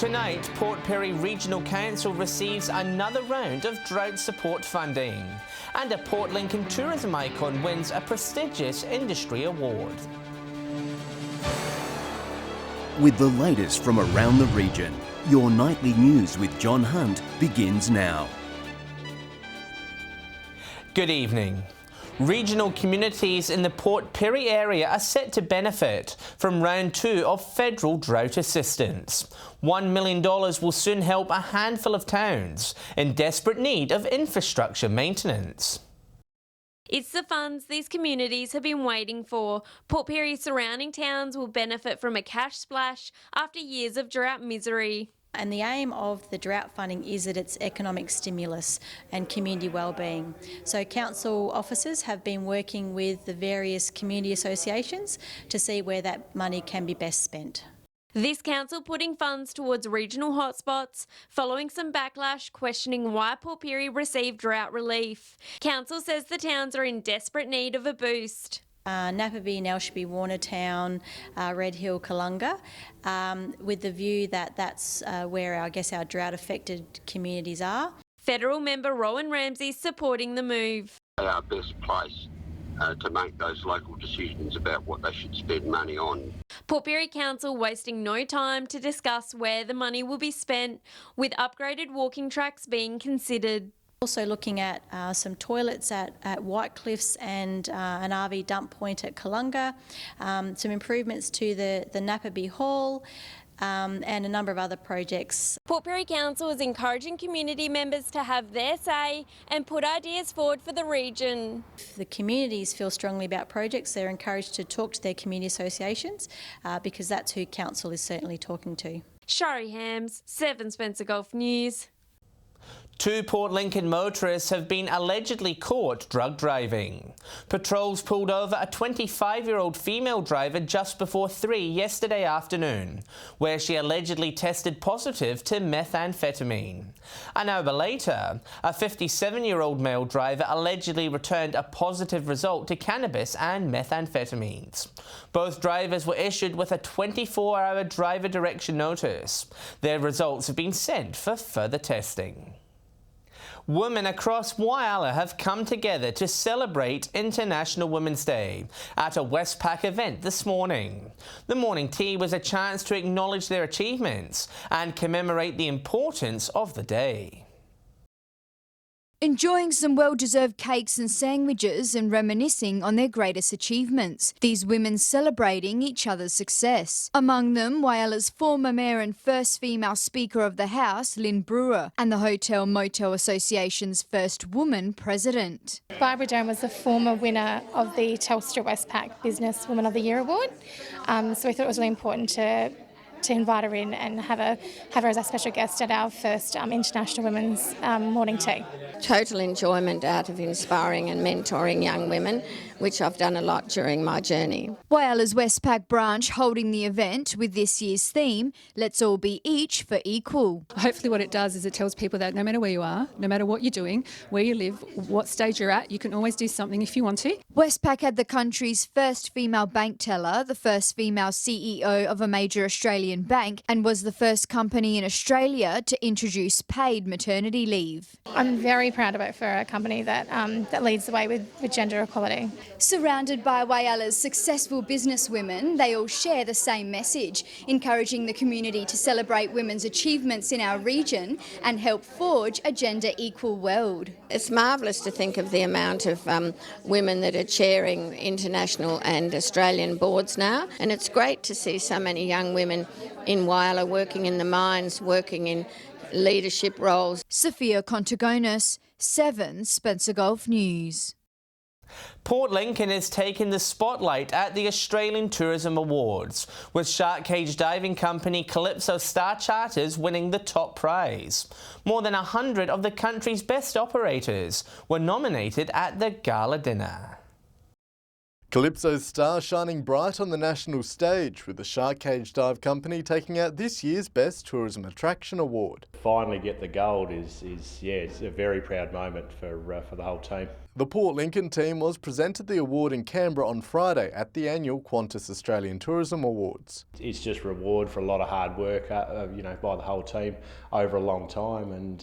Tonight, Port Pirie Regional Council receives another round of drought support funding. And a Port Lincoln tourism icon wins a prestigious industry award. With the latest from around the region, your nightly news with John Hunt begins now. Good evening. Regional communities in the Port Pirie area are set to benefit from round 2 of federal drought assistance. $1 million will soon help a handful of towns in desperate need of infrastructure maintenance. It's the funds these communities have been waiting for. Port Pirie surrounding towns will benefit from a cash splash after years of drought misery. And the aim of the drought funding is that it's economic stimulus and community wellbeing. So council officers have been working with the various community associations to see where that money can be best spent. This council putting funds towards regional hotspots following some backlash questioning why Port Pirie received drought relief. Council says the towns are in desperate need of a boost. Napperby, Nelshby, Warnertown, Red Hill, Kalunga, with the view that that's where our drought affected communities are. Federal member Rowan Ramsey supporting the move. They are best placed to make those local decisions about what they should spend money on. Port Pirie Council wasting no time to discuss where the money will be spent, with upgraded walking tracks being considered. Also looking at some toilets at Whitecliffs and an RV dump point at Kalunga, some improvements to the Napperby Hall, and a number of other projects. Port Pirie Council is encouraging community members to have their say and put ideas forward for the region. If the communities feel strongly about projects, they're encouraged to talk to their community associations because that's who council is certainly talking to. Shari Hams, 7 Spencer Gulf News. 2 Port Lincoln motorists have been allegedly caught drug driving. Patrols pulled over a 25-year-old female driver just before 3 yesterday afternoon, where she allegedly tested positive to methamphetamine. An hour later, a 57-year-old male driver allegedly returned a positive result to cannabis and methamphetamines. Both drivers were issued with a 24-hour driver direction notice. Their results have been sent for further testing. Women across Whyalla have come together to celebrate International Women's Day at a Westpac event this morning. The morning tea was a chance to acknowledge their achievements and commemorate the importance of the day. Enjoying some well-deserved cakes and sandwiches and reminiscing on their greatest achievements. These women celebrating each other's success. Among them, Whyalla's former mayor and first female Speaker of the House, Lynn Brewer, and the Hotel Motel Association's first woman president. Barbara Joan was the former winner of the Telstra Westpac Business Woman of the Year award, so we thought it was really important to invite her in and have her as a special guest at our first International Women's morning tea. Total enjoyment out of inspiring and mentoring young women, which I've done a lot during my journey. Whyalla's Westpac branch holding the event with this year's theme, Let's All Be Each for Equal. Hopefully what it does is it tells people that no matter where you are, no matter what you're doing, where you live, what stage you're at, you can always do something if you want to. Westpac had the country's first female bank teller, the first female CEO of a major Australian bank, and was the first company in Australia to introduce paid maternity leave. I'm very proud of it for a company that leads the way with gender equality. Surrounded by Whyalla's successful businesswomen, they all share the same message, encouraging the community to celebrate women's achievements in our region and help forge a gender equal world. It's marvellous to think of the amount of women that are chairing international and Australian boards now, and it's great to see so many young women in Whyalla working in the mines, working in leadership roles. Sophia Contagonis, 7 Spencer Gulf News. Port Lincoln is taking the spotlight at the Australian Tourism Awards, with shark cage diving company Calypso Star Charters winning the top prize. More than 100 of the country's best operators were nominated at the gala dinner. Calypso's star shining bright on the national stage, with the Shark Cage Dive Company taking out this year's Best Tourism Attraction Award. Finally get the gold is it's a very proud moment for the whole team. The Port Lincoln team was presented the award in Canberra on Friday at the annual Qantas Australian Tourism Awards. It's just reward for a lot of hard work, by the whole team over a long time, and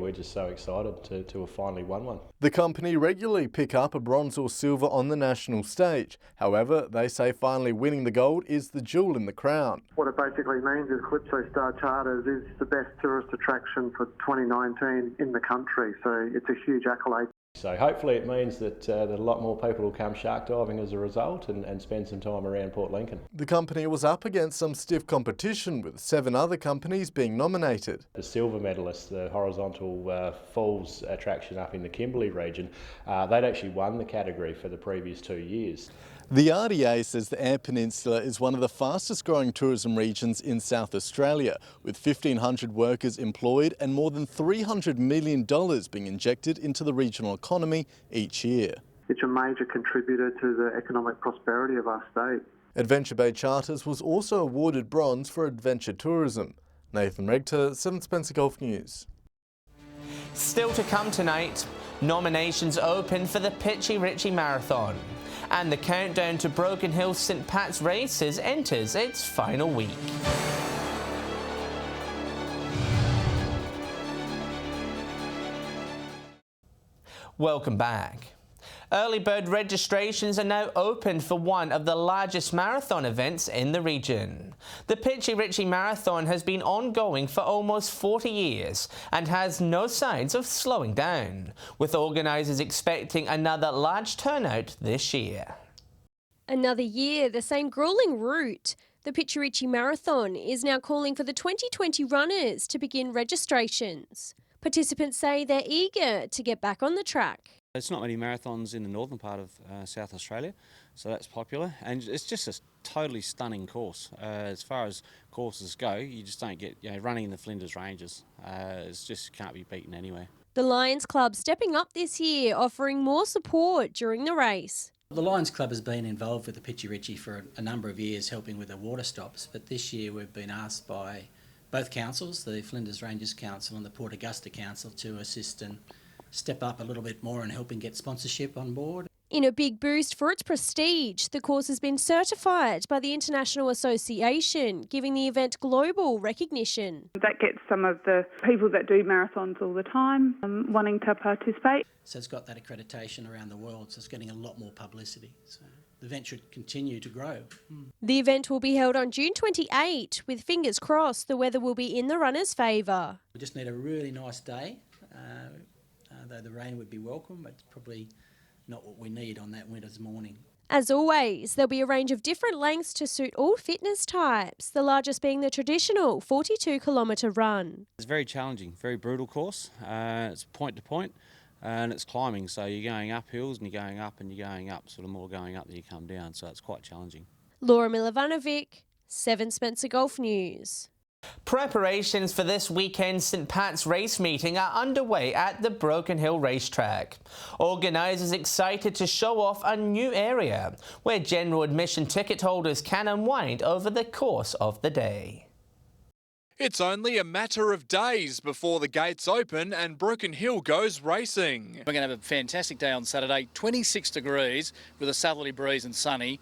we're just so excited to have finally won one. The company regularly pick up a bronze or silver on the national stage. However, they say finally winning the gold is the jewel in the crown. What it basically means is Calypso Star Charters is the best tourist attraction for 2019 in the country, so it's a huge accolade. So hopefully it means that a lot more people will come shark diving as a result and spend some time around Port Lincoln. The company was up against some stiff competition, with 7 other companies being nominated. The silver medalist, the horizontal falls attraction up in the Kimberley region, they'd actually won the category for the previous 2 years. The RDA says the Eyre Peninsula is one of the fastest growing tourism regions in South Australia, with 1,500 workers employed and more than $300 million being injected into the regional economy each year. It's a major contributor to the economic prosperity of our state. Adventure Bay Charters was also awarded bronze for adventure tourism. Nathan Regter, 7 Spencer Golf News. Still to come tonight, nominations open for the Pitchy Ricci Marathon. And the countdown to Broken Hill St Pat's races enters its final week. Welcome back. Early bird registrations are now open for one of the largest marathon events in the region. The Pitchy Ricci Marathon has been ongoing for almost 40 years and has no signs of slowing down, with organisers expecting another large turnout this year. Another year, the same gruelling route. The Pitchy Ricci Marathon is now calling for the 2020 runners to begin registrations. Participants say they're eager to get back on the track. There's not many marathons in the northern part of South Australia, so that's popular, and it's just a totally stunning course. As far as courses go, you just don't get running in the Flinders Ranges. It just can't be beaten anywhere. The Lions Club stepping up this year, offering more support during the race. The Lions Club has been involved with the Pitchy Ricci for a number of years, helping with the water stops, but this year we've been asked by both councils, the Flinders Ranges Council and the Port Augusta Council, to assist and step up a little bit more and helping get sponsorship on board. In a big boost for its prestige, the course has been certified by the International Association, giving the event global recognition. That gets some of the people that do marathons all the time wanting to participate. So it's got that accreditation around the world, so it's getting a lot more publicity. So the event should continue to grow. The event will be held on June 28, with fingers crossed the weather will be in the runners' favour. We just need a really nice day, though the rain would be welcome, but it's probably not what we need on that winter's morning. As always, there'll be a range of different lengths to suit all fitness types, the largest being the traditional 42-kilometre run. It's very challenging, very brutal course. It's point to point and it's climbing, so you're going up hills and you're going up and you're going up, sort of more going up than you come down, so it's quite challenging. Laura Milovanovic, 7 Spencer Golf News. Preparations for this weekend's St Pat's race meeting are underway at the Broken Hill racetrack. Organisers excited to show off a new area where general admission ticket holders can unwind over the course of the day. It's only a matter of days before the gates open and Broken Hill goes racing. We're going to have a fantastic day on Saturday, 26 degrees with a southerly breeze and sunny.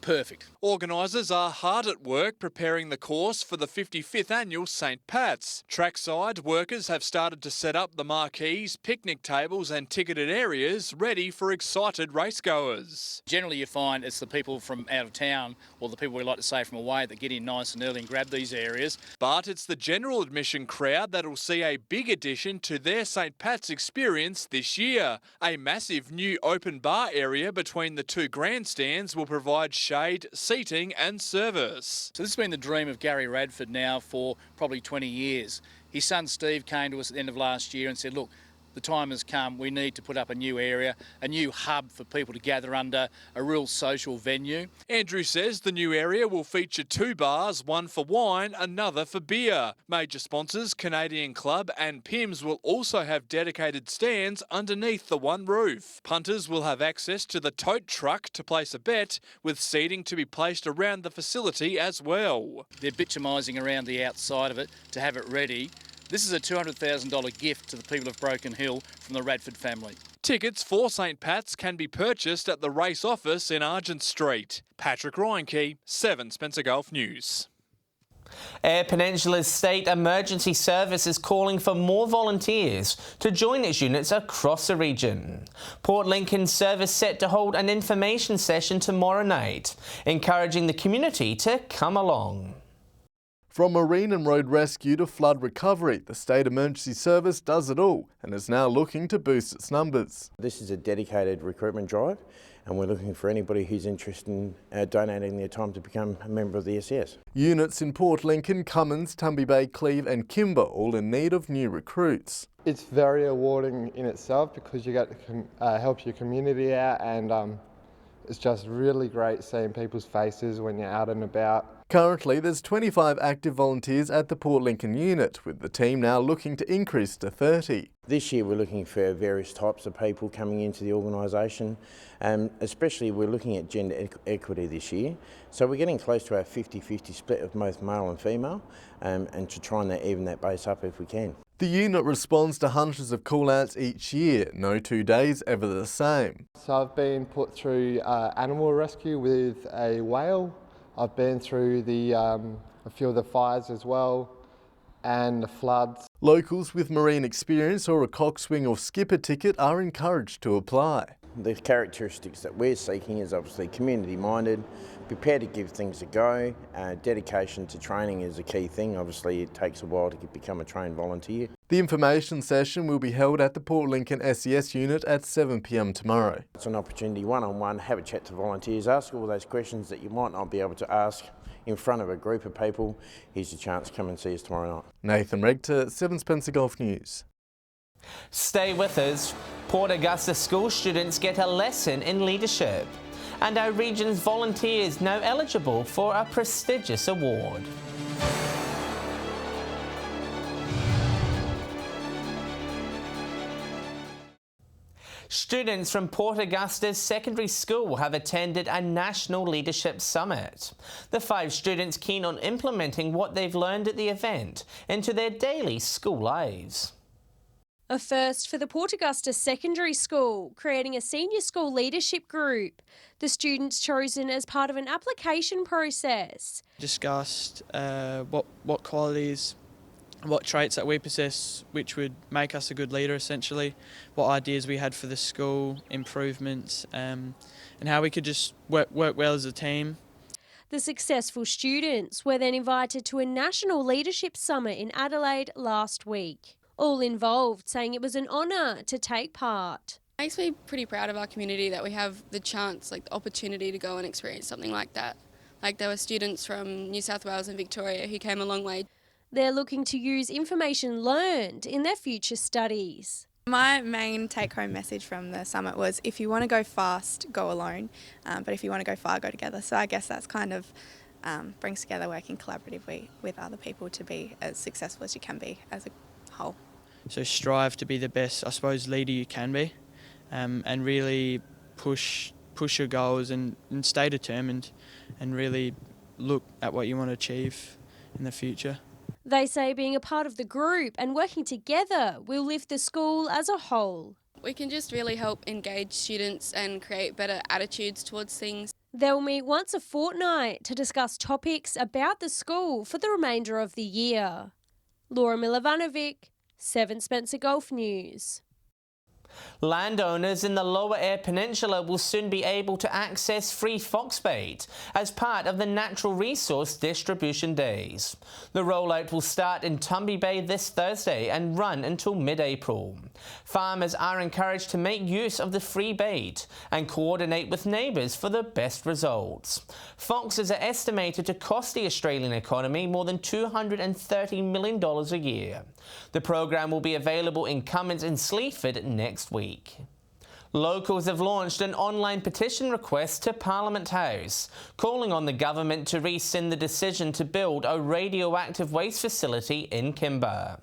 Perfect. Organisers are hard at work preparing the course for the 55th annual St Pat's. Trackside workers have started to set up the marquees, picnic tables and ticketed areas ready for excited racegoers. Generally you find it's the people from out of town, or the people we like to say from away, that get in nice and early and grab these areas. But it's the general admission crowd that'll see a big addition to their St Pat's experience this year. A massive new open bar area between the two grandstands will provide shade, seating and service. So this has been the dream of Gary Radford now for probably 20 years. His son Steve came to us at the end of last year and said, look, the time has come, we need to put up a new area, a new hub for people to gather under, a real social venue. Andrew says the new area will feature 2 bars, one for wine, another for beer. Major sponsors Canadian Club and PIMS will also have dedicated stands underneath the one roof. Punters will have access to the tote truck to place a bet, with seating to be placed around the facility as well. They're bitumising around the outside of it to have it ready. This is a $200,000 gift to the people of Broken Hill from the Radford family. Tickets for St Pat's can be purchased at the race office in Argent Street. Patrick Reinke, 7 Spencer Gulf News. Eyre Peninsula's State Emergency Service is calling for more volunteers to join its units across the region. Port Lincoln's service set to hold an information session tomorrow night, encouraging the community to come along. From marine and road rescue to flood recovery, the State Emergency Service does it all and is now looking to boost its numbers. This is a dedicated recruitment drive and we're looking for anybody who's interested in donating their time to become a member of the SES. Units in Port Lincoln, Cummins, Tumby Bay, Cleve and Kimber all in need of new recruits. It's very rewarding in itself because you get to help your community out, and it's just really great seeing people's faces when you're out and about. Currently, there's 25 active volunteers at the Port Lincoln unit, with the team now looking to increase to 30. This year we're looking for various types of people coming into the organisation, especially we're looking at gender equity this year. So we're getting close to our 50-50 split of both male and female, and to try and even that base up if we can. The unit responds to hundreds of call-outs each year, no 2 days ever the same. So I've been put through animal rescue with a whale. I've been through a few of the fires as well, and the floods. Locals with marine experience or a coxswain or skipper ticket are encouraged to apply. The characteristics that we're seeking is obviously community-minded, prepared to give things a go. Dedication to training is a key thing. Obviously it takes a while to become a trained volunteer. The information session will be held at the Port Lincoln SES unit at 7 p.m. tomorrow. It's an opportunity one-on-one, have a chat to volunteers, ask all those questions that you might not be able to ask in front of a group of people. Here's your chance, come and see us tomorrow night. Nathan Regter, 7 Spencer Gulf News. Stay with us. Port Augusta school students get a lesson in leadership. And our region's volunteers now eligible for a prestigious award. Students from Port Augusta's secondary school have attended a National Leadership Summit. The 5 students keen on implementing what they've learned at the event into their daily school lives. A first for the Port Augusta Secondary School, creating a senior school leadership group. The students chosen as part of an application process. Discussed what qualities, what traits that we possess which would make us a good leader essentially, what ideas we had for the school, improvements, and how we could just work well as a team. The successful students were then invited to a National Leadership Summit in Adelaide last week. All involved saying it was an honour to take part. It makes me pretty proud of our community that we have the chance, the opportunity to go and experience something like that. There were students from New South Wales and Victoria who came a long way. They're looking to use information learned in their future studies. My main take-home message from the summit was if you want to go fast, go alone, but if you want to go far, go together. So I guess that's kind of brings together working collaboratively with other people to be as successful as you can be as a whole. So strive to be the best, I suppose, leader you can be, and really push your goals and stay determined and really look at what you want to achieve in the future. They say being a part of the group and working together will lift the school as a whole. We can just really help engage students and create better attitudes towards things. They'll meet once a fortnight to discuss topics about the school for the remainder of the year. Laura Milovanovic, 7 Spencer Gulf News. Landowners in the lower Eyre Peninsula will soon be able to access free fox bait as part of the Natural Resource Distribution Days. The rollout will start in Tumby Bay this Thursday and run until mid-April. Farmers are encouraged to make use of the free bait and coordinate with neighbours for the best results. Foxes are estimated to cost the Australian economy more than $230 million a year. The program will be available in Cummins and Sleaford next week. Locals have launched an online petition request to Parliament House, calling on the government to rescind the decision to build a radioactive waste facility in Kimber.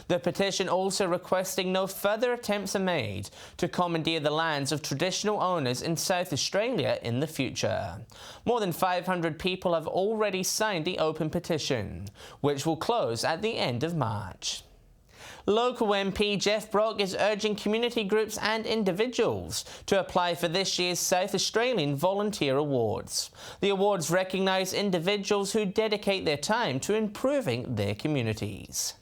The petition also requesting no further attempts are made to commandeer the lands of traditional owners in South Australia in the future. More than 500 people have already signed the open petition, which will close at the end of March. Local MP Jeff Brock is urging community groups and individuals to apply for this year's South Australian Volunteer Awards. The awards recognise individuals who dedicate their time to improving their communities.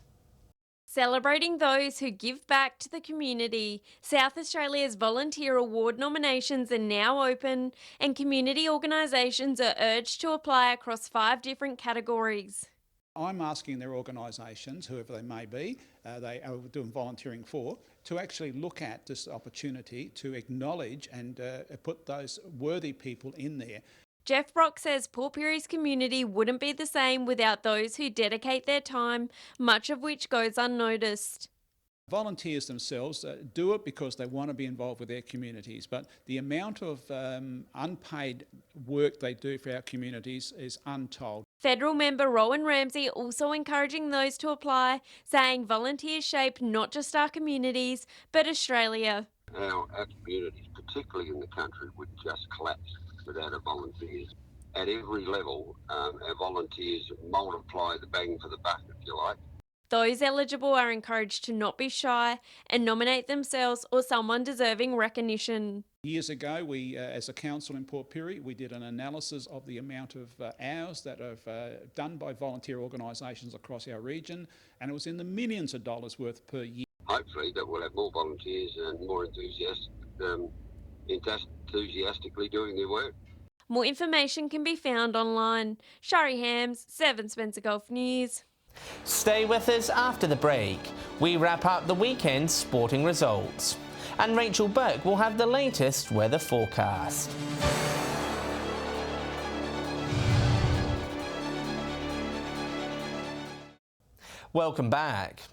Celebrating those who give back to the community, South Australia's Volunteer Award nominations are now open and community organisations are urged to apply across 5 different categories. I'm asking their organisations, whoever they may be, they are doing volunteering for, to actually look at this opportunity to acknowledge and put those worthy people in there. Jeff Brock says Port Pirie's community wouldn't be the same without those who dedicate their time, much of which goes unnoticed. Volunteers themselves do it because they want to be involved with their communities, but the amount of unpaid work they do for our communities is untold. Federal member Rowan Ramsey also encouraging those to apply, saying volunteers shape not just our communities, but Australia. Our communities, particularly in the country, would just collapse without our volunteers. At every level, our volunteers multiply the bang for the buck, if you like. Those eligible are encouraged to not be shy and nominate themselves or someone deserving recognition. Years ago, we, as a council in Port Pirie, we did an analysis of the amount of hours that are done by volunteer organisations across our region, and it was in the millions of dollars worth per year. Hopefully that we'll have more volunteers and more enthusiastically doing their work. More information can be found online. Shari Hams, 7 Spencer Gulf News. Stay with us after the break. We wrap up the weekend's sporting results. And Rachel Burke will have the latest weather forecast. Welcome back.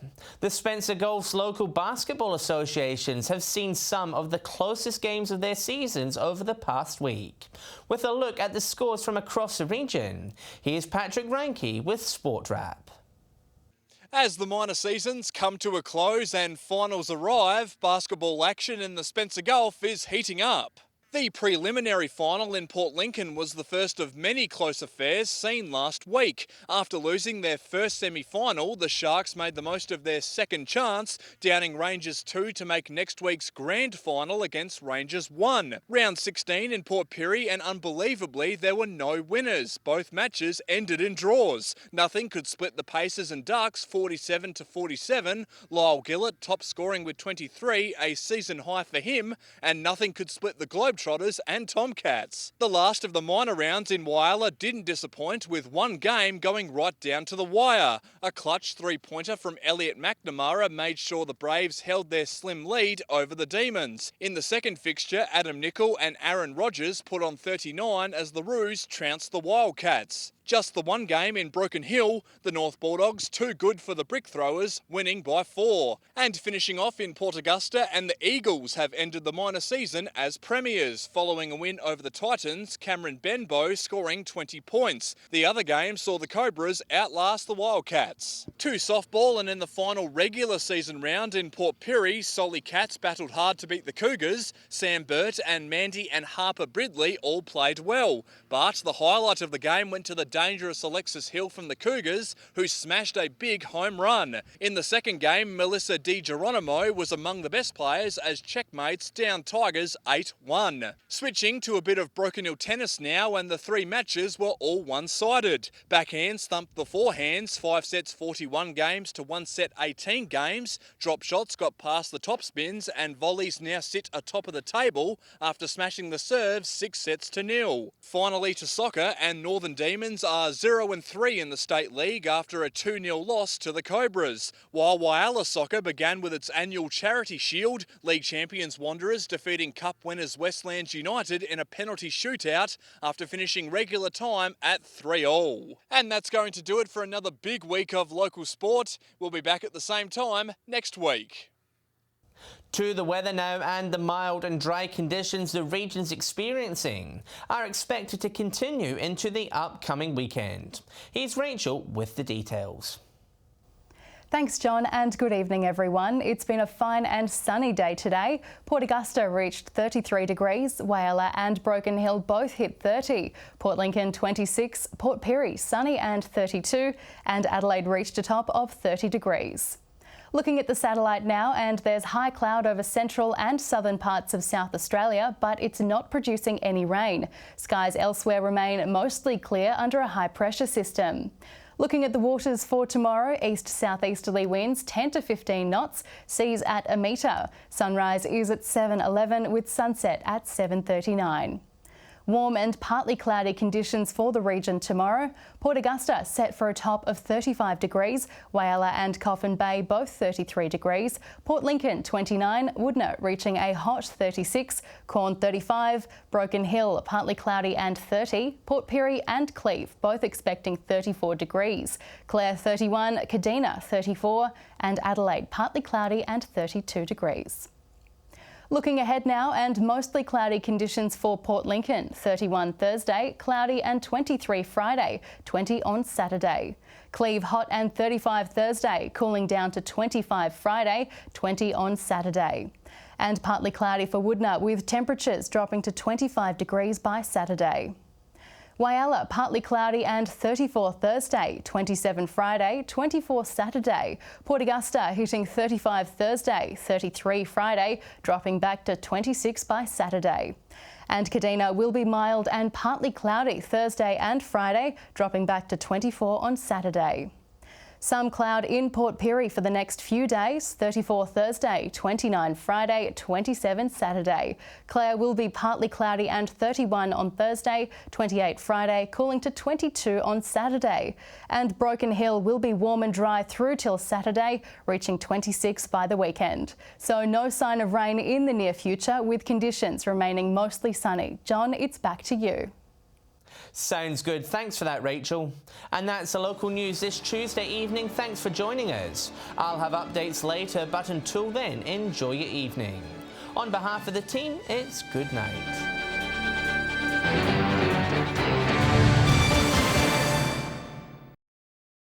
The Spencer Gulf's local basketball associations have seen some of the closest games of their seasons over the past week. With a look at the scores from across the region, here's Patrick Ranke with Sport Wrap. As the minor seasons come to a close and finals arrive, basketball action in the Spencer Gulf is heating up. The preliminary final in Port Lincoln was the first of many close affairs seen last week. After losing their first semi-final, the Sharks made the most of their second chance, downing Rangers 2 to make next week's grand final against Rangers 1. Round 16 in Port Pirie, and unbelievably there were no winners. Both matches ended in draws. Nothing could split the Pacers and Ducks 47-47. Lyle Gillett top scoring with 23, a season high for him, and nothing could split the Globetrotters and Tomcats. The last of the minor rounds in Whyalla didn't disappoint, with one game going right down to the wire. A clutch three-pointer from Elliot McNamara made sure the Braves held their slim lead over the Demons. In the second fixture, Adam Nicol and Aaron Rodgers put on 39 as the Roos trounced the Wildcats. Just the one game in Broken Hill, the North Bulldogs too good for the Brick Throwers, winning by 4. And finishing off in Port Augusta, and the Eagles have ended the minor season as premiers, following a win over the Titans, Cameron Benbow scoring 20 points. The other game saw the Cobras outlast the Wildcats. 2 softball, and in the final regular season round in Port Pirie, Solly Cats battled hard to beat the Cougars. Sam Burt and Mandy and Harper Bridley all played well. But the highlight of the game went to the dangerous Alexis Hill from the Cougars, who smashed a big home run. In the second game, Melissa Di Geronimo was among the best players as checkmates down Tigers 8-1. Switching to a bit of Broken Hill tennis now, and the 3 matches were all one-sided. Backhands thumped the forehands, 5 sets 41 games to 1 set 18 games. Drop shots got past the top spins, and volleys now sit atop of the table after smashing the serves 6 sets to 0. Finally to soccer, and Northern Demons are 0-3 in the State League after a 2-0 loss to the Cobras. While Whyalla Soccer began with its annual Charity Shield, League champions Wanderers defeating Cup winners Westlands United in a penalty shootout after finishing regular time at 3-3. And that's going to do it for another big week of local sport. We'll be back at the same time next week. To the weather now, and the mild and dry conditions the region's experiencing are expected to continue into the upcoming weekend. Here's Rachel with the details. Thanks, John, and good evening, everyone. It's been a fine and sunny day today. Port Augusta reached 33 degrees, Whyalla and Broken Hill both hit 30, Port Lincoln 26, Port Pirie sunny and 32, and Adelaide reached a top of 30 degrees. Looking at the satellite now, and there's high cloud over central and southern parts of South Australia, but it's not producing any rain. Skies elsewhere remain mostly clear under a high pressure system. Looking at the waters for tomorrow, east-southeasterly winds 10 to 15 knots, seas at 1 metre. Sunrise is at 7:11 with sunset at 7:39. Warm and partly cloudy conditions for the region tomorrow. Port Augusta set for a top of 35 degrees, Whyalla and Coffin Bay both 33 degrees, Port Lincoln 29, Woodner reaching a hot 36, Corn 35, Broken Hill partly cloudy and 30, Port Pirie and Cleve both expecting 34 degrees, Clare 31, Kadina 34 and Adelaide partly cloudy and 32 degrees. Looking ahead now, and mostly cloudy conditions for Port Lincoln, 31 Thursday, cloudy and 23 Friday, 20 on Saturday. Cleve hot and 35 Thursday, cooling down to 25 Friday, 20 on Saturday. And partly cloudy for Woodner with temperatures dropping to 25 degrees by Saturday. Whyalla partly cloudy and 34 Thursday, 27 Friday, 24 Saturday. Port Augusta hitting 35 Thursday, 33 Friday, dropping back to 26 by Saturday. And Kadina will be mild and partly cloudy Thursday and Friday, dropping back to 24 on Saturday. Some cloud in Port Pirie for the next few days, 34 Thursday, 29 Friday, 27 Saturday. Clare will be partly cloudy and 31 on Thursday, 28 Friday, cooling to 22 on Saturday. And Broken Hill will be warm and dry through till Saturday, reaching 26 by the weekend. So no sign of rain in the near future, with conditions remaining mostly sunny. John, it's back to you. Sounds good. Thanks for that, Rachel. And that's the local news this Tuesday evening. Thanks for joining us. I'll have updates later, but until then, enjoy your evening. On behalf of the team, it's good night.